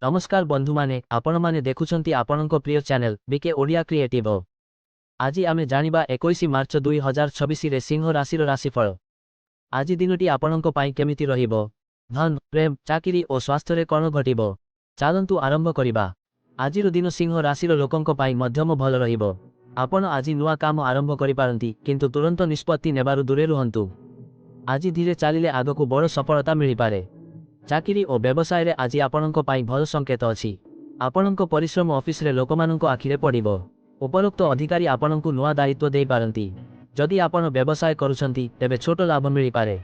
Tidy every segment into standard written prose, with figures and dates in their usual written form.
नमस्कार बंधु माने आपण माने देखुछंती आपणक प्रिय चैनल बीके ओडिया क्रिएटिव। आज आमे जानिबा 21 मार्च 2026 रे सिंह राशि राशिफल। आज दिनटी आपणक पाई केमिति रहिबो, धन प्रेम चाकरी और स्वास्थ्य रे कोन घटिबो, चालंतु आरंभ करिबा। आजिर दिन सिंह राशि लोकंक पाई मध्यम भल रहिबो। आपण आज नुआ काम आरंभ करि पारंती, किंतु तुरंत निष्पत्ति नेबारु दूरे रुहंतु। आज धीरे चालिले आगकु बड़ सफलता मिलि पारे। चाकरी और व्यवसाय रे आज आपणक पाई भल संकेत अछि। आपणक परिश्रम ऑफिस रे लोकमानक आखिरे पड़िबो। उपरोक्त अधिकारी आपणक नुआ दायित्व देई पारंती। जदि आपण व्यवसाय करूछंती तेबे छोट लाभ मिलि पारे।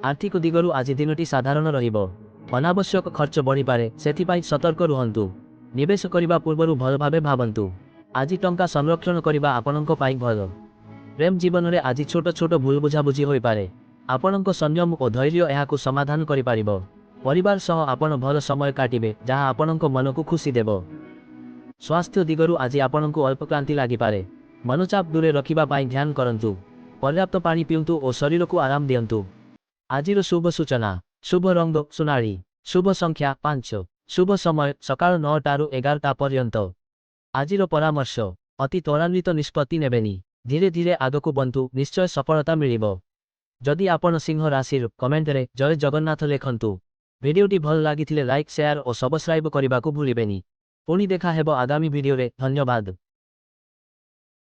आर्थिक दिगरु आज दिनटी साधारण रहिबो। अनावश्यक खर्च बढ़ी पारे, सेथिपाई सतर्क रुहंतु। निवेश करिबा पूर्वरु भल भाबे भाबंतु। आज टंका संरक्षण करिबा आपणक पाई भल। प्रेम जीवन रे आज छोट छोट भूल बुझाबुझी होई पारे। आपणक संयम और धैर्य एहाकु समाधान करि पारिबो। परिवार सह आपण भल समय काटिबे, जहाँ आपणक मन को खुशी देबो। स्वास्थ्य दिगरु आज आपणक अल्प क्लांति लागि पारे। मनोचाप दूरे रखिबा पाई ध्यान करंतु। पर्याप्त पानी पिउंतु और शरीर को आराम दियंतु। आजिर शुभ सूचना, शुभ रंग सुनारी, शुभ संख्या 5, शुभ समय सकाळ 9 टारु 11 पर्यंत। आजिर परामर्श, अति त्वरान्वित निष्पत्ति नेबेनी, धीरे धीरे आगकु बंतु, निश्चय सफलता मिलिबो। जदि आपण सिंह राशि कमेंट रे जय जगन्नाथ लेखंतु। भिडियोटी भल लागिथिले लाइक शेयर और सब्सक्राइब करने को भूलिबेनी। पुणी देखा हेबो आगामी भिडियो रे। धन्यवाद।